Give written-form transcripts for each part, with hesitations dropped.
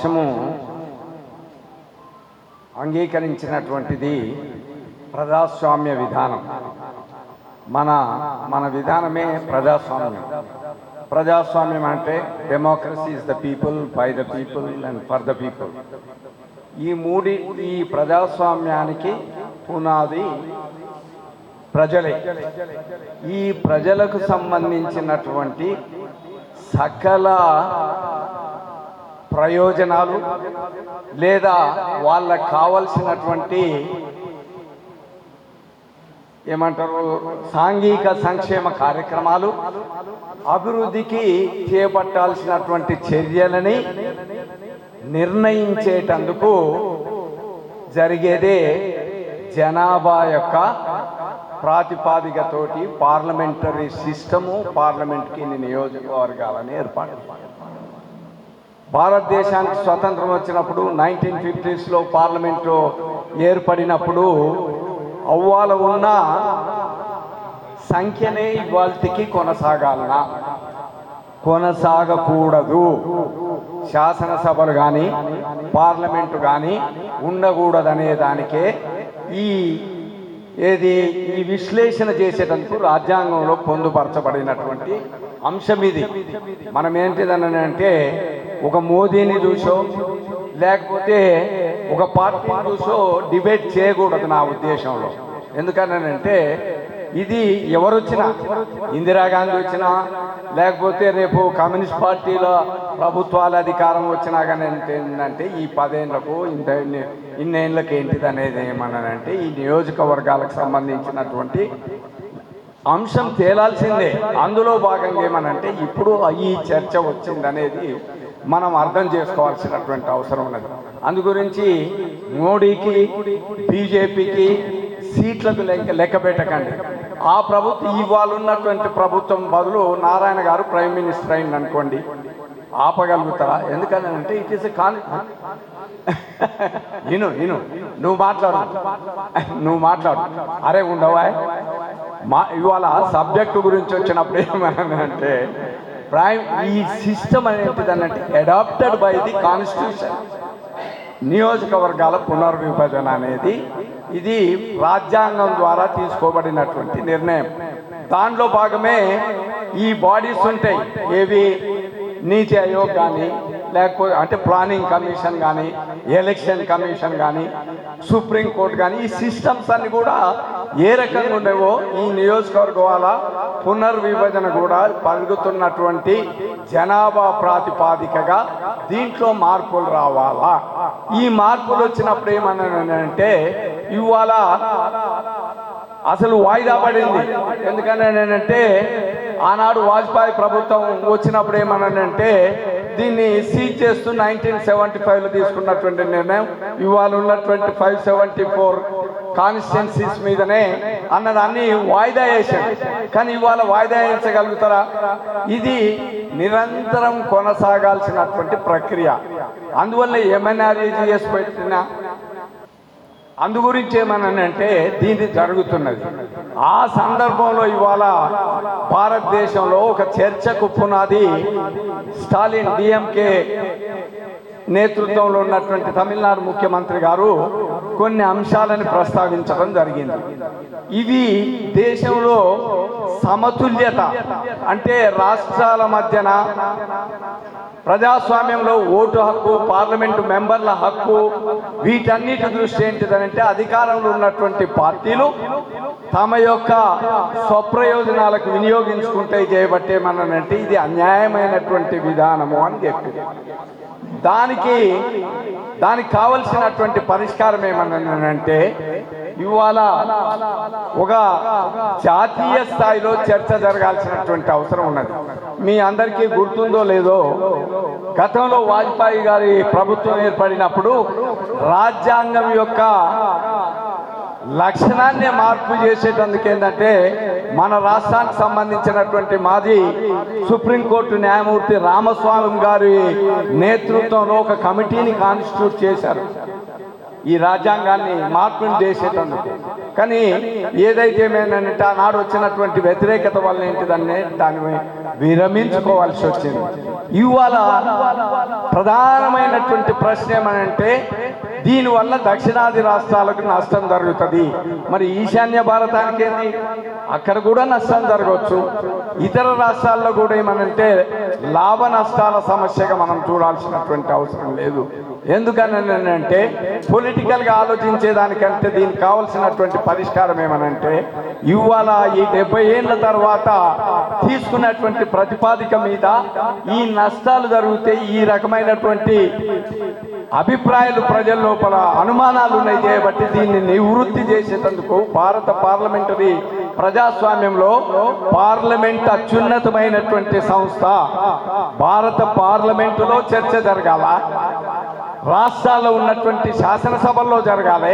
దేశము అంగీకరించినటువంటిది ప్రజాస్వామ్య విధానం. మన విధానమే ప్రజాస్వామ్యం. ప్రజాస్వామ్యం అంటే democracy is the people, by the people and for the people. ఈ ప్రజాస్వామ్యానికి పునాది ప్రజలే. ఈ ప్రజలకు సంబంధించినటువంటి సకల ప్రయోజనాలు లేదా వాళ్ళకు కావలసినటువంటి ఏమంటారు సాంఘిక సంక్షేమ కార్యక్రమాలు, అభివృద్ధికి చేపట్టాల్సినటువంటి చర్యలని నిర్ణయించేటందుకు జరిగేదే జనాభా యొక్క ప్రాతిపాదికతోటి పార్లమెంటరీ సిస్టము, పార్లమెంట్కి ఇన్ని నియోజకవర్గాలని ఏర్పాటు. భారతదేశానికి స్వతంత్రం వచ్చినప్పుడు 1950s పార్లమెంటు ఏర్పడినప్పుడు అవ్వాల ఉన్న సంఖ్యనే ఇవాళకి కొనసాగకూడదు. శాసనసభలు కానీ పార్లమెంటు కానీ ఉండకూడదనే దానికే ఈ విశ్లేషణ చేసేటందుకు రాజ్యాంగంలో పొందుపరచబడినటువంటి అంశం ఇది. మనం ఏంటిదని అంటే ఒక మోదీని చూసో లేకపోతే ఒక పార్టీని చూసో డిబేట్ చేయకూడదు నా ఉద్దేశంలో. ఎందుకనంటే ఇది ఎవరు వచ్చినా, ఇందిరాగాంధీ వచ్చినా లేకపోతే రేపు కమ్యూనిస్ట్ పార్టీల ప్రభుత్వాల అధికారం వచ్చినా కానీ ఏంటంటే ఈ 10 ఏళ్లకు ఇన్నేళ్ళకి ఏంటిది అనేది ఏమన్నానంటే ఈ నియోజకవర్గాలకు సంబంధించినటువంటి అంశం తేలాల్సిందే. అందులో భాగంగా ఏమనంటే ఇప్పుడు ఈ చర్చ వచ్చిందనేది మనం అర్థం చేసుకోవాల్సినటువంటి అవసరం ఉన్నది. అందు గురించి మోడీకి బీజేపీకి సీట్లకు లెక్క పెట్టకండి. ఆ ప్రభుత్వం ఇవాళ ఉన్నటువంటి ప్రభుత్వం బదులు నారాయణ గారు ప్రైమ్ మినిస్టర్ అయింది అనుకోండి, ఆపగలుగుతారా? ఎందుకనంటే ఇట్ ఈస్ నువ్వు మాట్లాడు. అరే ఉండవా ఇవాళ సబ్జెక్టు గురించి వచ్చినప్పుడు ఏమనంటే ఈ సిస్టమ్ అనేది అడాప్టెడ్ బై ది కాన్స్టిట్యూషన్. నియోజకవర్గాల పునర్విభజన అనేది ఇది రాజ్యాంగం ద్వారా తీసుకోబడినటువంటి నిర్ణయం. దాంట్లో భాగమే ఈ బాడీస్ ఉంటాయి. ఏవి నీతి ఆయోగ్ కానీ లేకపోతే అంటే ప్లానింగ్ కమిషన్ కానీ ఎలక్షన్ కమిషన్ కానీ సుప్రీంకోర్టు కానీ ఈ సిస్టమ్స్ అన్ని కూడా ఏ రకంగా ఉండేవో ఈ నియోజకవర్గాల పునర్విభజన కూడా పలుకుతున్నటువంటి జనాభా ప్రాతిపాదికగా దీంట్లో మార్పులు రావాలా. ఈ మార్పులు వచ్చినప్పుడు ఏమన్నానంటే ఇవాళ అసలు వాయిదా పడింది. ఎందుకనంటే ఆనాడు వాజ్పేయి ప్రభుత్వం వచ్చినప్పుడు ఏమన్నానంటే దీన్ని సీజ్ చేస్తూ 1975లో తీసుకున్నటువంటి నిర్ణయం ఇవాళ ఉన్నటువంటి 574 కాన్స్టిట్యున్సీస్ మీదనే అన్నదాన్ని వాయిదా వేశారు. కానీ ఇవాళ వాయిదా వేయించగలుగుతారా? ఇది నిరంతరం కొనసాగాల్సినటువంటి ప్రక్రియ. అందువల్ల MNREGS పెట్టిన అందు గురించి ఏమనంటే దీన్ని జరుగుతున్నది. ఆ సందర్భంలో ఇవాళ భారతదేశంలో ఒక చర్చకు పునాది స్టాలిన్ డిఎంకే నేతృత్వంలో ఉన్నటువంటి తమిళనాడు ముఖ్యమంత్రి గారు కొన్ని అంశాలను ప్రస్తావించడం జరిగింది. ఇవి దేశంలో సమతుల్యత అంటే రాష్ట్రాల మధ్యన ప్రజాస్వామ్యంలో ఓటు హక్కు, పార్లమెంటు మెంబర్ల హక్కు, వీటన్నిటి దృష్టి ఏంటిదనంటే అధికారంలో ఉన్నటువంటి పార్టీలు తమ యొక్క స్వప్రయోజనాలకు వినియోగించుకుంటే చేయబట్టేమనంటే ఇది అన్యాయమైనటువంటి విధానము అని చెప్పింది. దానికి కావలసినటువంటి పరిష్కారం ఏమన్నానంటే ఇవాళ ఒక జాతీయ స్థాయిలో చర్చ జరగాల్సినటువంటి అవసరం ఉన్నది. మీ అందరికీ గుర్తుందో లేదో గతంలో వాజ్పేయి గారి ప్రభుత్వం ఏర్పడినప్పుడు రాజ్యాంగం యొక్క లక్షణాన్ని మార్పు చేసేటందుకు ఏంటంటే మన రాష్ట్రానికి సంబంధించినటువంటి మాజీ సుప్రీంకోర్టు న్యాయమూర్తి రామస్వామి గారి నేతృత్వంలో ఒక కమిటీని కాన్స్టిట్యూట్ చేశారు. ఈ రాజ్యాంగాన్ని మార్పులు చేసేటందుకు. కానీ ఏదైతే ఏమైందంటే ఆనాడు వచ్చినటువంటి వ్యతిరేకత వల్ల దాన్ని విరమించుకోవాల్సి వచ్చింది. ఇవాళ ప్రధానమైనటువంటి ప్రశ్న ఏమనంటే దీనివల్ల దక్షిణాది రాష్ట్రాలకు నష్టం జరుగుతుంది. మరి ఈశాన్య భారతానికి ఏంది, అక్కడ కూడా నష్టం జరగవచ్చు. ఇతర రాష్ట్రాల్లో కూడా ఏమనంటే లాభ నష్టాల సమస్యగా మనం చూడాల్సినటువంటి అవసరం లేదు. ఎందుకని అంటే పొలిటికల్గా ఆలోచించేదానికంటే దీనికి కావాల్సినటువంటి పరిష్కారం ఏమనంటే ఇవాళ ఈ 70 ఏళ్ళ తర్వాత తీసుకున్నటువంటి ప్రతిపాదిక మీద ఈ నష్టాలు జరిగితే ఈ రకమైనటువంటి అభిప్రాయాలు ప్రజల లోపల అనుమానాలు ఉన్నాయి చేయబట్టి దీన్ని నివృత్తి చేసేందుకు భారత పార్లమెంటరీ ప్రజాస్వామ్యంలో పార్లమెంట్ అత్యున్నతమైనటువంటి సంస్థ. భారత పార్లమెంటులో చర్చ జరగాల, రాష్ట్రాల్లో ఉన్నటువంటి శాసనసభల్లో జరగాలి.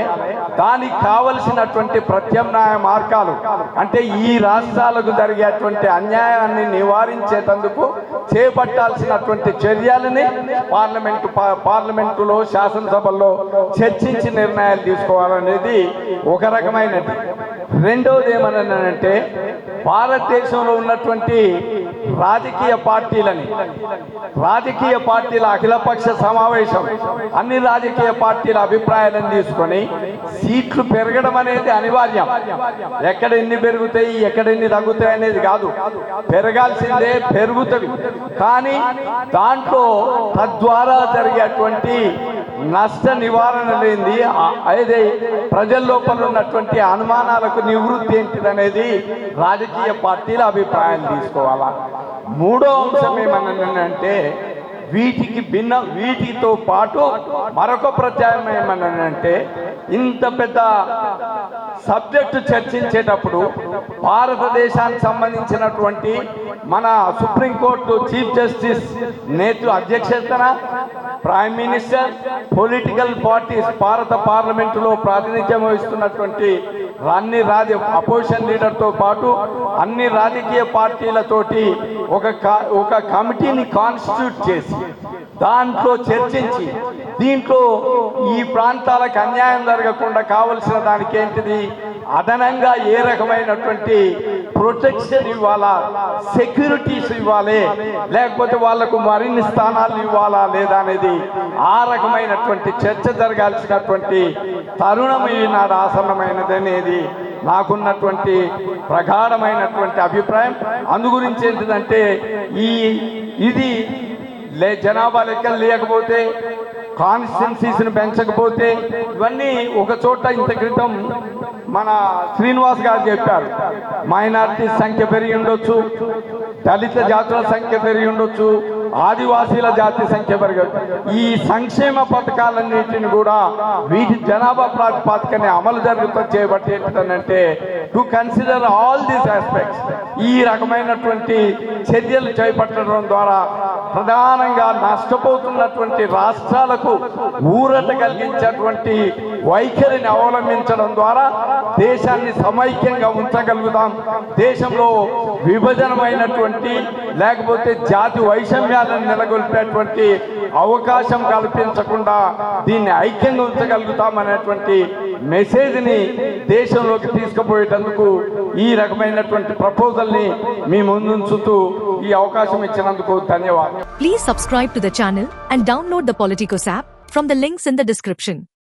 దానికి కావలసినటువంటి ప్రత్యామ్నాయ మార్గాలు అంటే ఈ రాష్ట్రాలకు జరిగేటువంటి అన్యాయాన్ని నివారించేందుకు చేపట్టాల్సినటువంటి చర్యలని పార్లమెంటులో శాసనసభల్లో చర్చించి నిర్ణయాలు తీసుకోవాలనేది ఒక రకమైనది. రెండవది ఏమనంటే భారతదేశంలో ఉన్నటువంటి రాజకీయ పార్టీల అఖిలపక్ష సమావేశం అన్ని రాజకీయ పార్టీల అభిప్రాయాలను తీసుకొని సీట్లు పెరగడం అనేది అనివార్యం. ఎక్కడ ఎన్ని పెరుగుతాయి ఎక్కడ ఎన్ని తగ్గుతాయి అనేది కాదు, పెరగాల్సిందే, పెరుగుతుంది. కానీ దాంట్లో తద్వారా జరిగేటువంటి నష్ట నివారణ లేనిది అదే ప్రజల లోపల ఉన్నటువంటి అనుమానాలకు నివృత్తి ఏంటిదనేది రాజకీయ పార్టీల అభిప్రాయాలు తీసుకోవాలా. మూడో అంశం ఏమన్నానంటే వీటితో పాటు మరొక ప్రత్యామ్నాయం ఏమన్నానంటే ఇంత పెద్ద సబ్జెక్టు చర్చించేటప్పుడు భారతదేశానికి సంబంధించినటువంటి మన సుప్రీంకోర్టు చీఫ్ జస్టిస్ అధ్యక్షతన ప్రైమ్ మినిస్టర్, పొలిటికల్ పార్టీస్, భారత పార్లమెంటులో ప్రాతినిధ్యం వహిస్తున్నటువంటి అన్ని అపోజిషన్ లీడర్తో పాటు అన్ని రాజకీయ పార్టీలతోటి ఒక కమిటీని కాన్స్టిట్యూట్ చేసి దాంట్లో చర్చించి దీంట్లో ఈ ప్రాంతాలకు అన్యాయం జరగకుండా కావలసిన దానికి ఏంటిది అదనంగా ఏ రకమైనటువంటి ప్రొటెక్షన్ ఇవ్వాలా, సెక్యూరిటీస్ ఇవ్వాలి, లేకపోతే వాళ్లకు మరిన్ని స్థానాలు ఇవ్వాలా లేదా అనేది ఆ రకమైనటువంటి చర్చ జరగాల్సినటువంటి తరుణం ఈనాడు ఆసన్నమైనది అనేది నాకున్నటువంటి ప్రగాఢమైనటువంటి అభిప్రాయం. అందు గురించి ఏంటిదంటే ఇది జనాభా లెక్కలు లేకపోతే, కాన్స్టిట్యున్సీస్ని పెంచకపోతే ఇవన్నీ ఒక చోట ఇంత క్రితం మన శ్రీనివాస్ గారు చెప్పారు, మైనారిటీ సంఖ్య పెరిగి ఉండొచ్చు, దళిత జాతుల సంఖ్య పెరిగి ఉండొచ్చు, ఆదివాసీల జాతి సంఖ్య పెరిగి, ఈ సంక్షేమ పథకాలన్నింటిని కూడా వీటి జనాభా ప్రాతిపదికనే అమలు చేయబట్టి ఏంటంటే to consider all these aspects ఈ రకమైనటువంటి చర్యలు చేపట్టడం ద్వారా ప్రధానంగా నష్టపోతున్నటువంటి రాష్ట్రాలకు ఊరట కలిగించేటువంటి వైఖరిని అవలంబించడం ద్వారా దేశాన్ని సమైక్యంగా ఉంచగలుగుతాం. దేశంలో విభజనమైనటువంటి లేకపోతే జాతి వైషమ్యాలను నెలకొల్పేటువంటి అవకాశం కల్పించకుండా దీన్ని ఐక్యంగా ఉంచగలుగుతాం అనేటువంటి మెసేజ్ని దేశంలోకి తీసుకుపోయేటందుకు ఈ రకమైనటువంటి ప్రపోజల్ని మీ ముందుంచుతూ ఈ అవకాశం ఇచ్చినందుకు ధన్యవాదాలు. Please subscribe to the channel and download the Politicos app from the links in the description.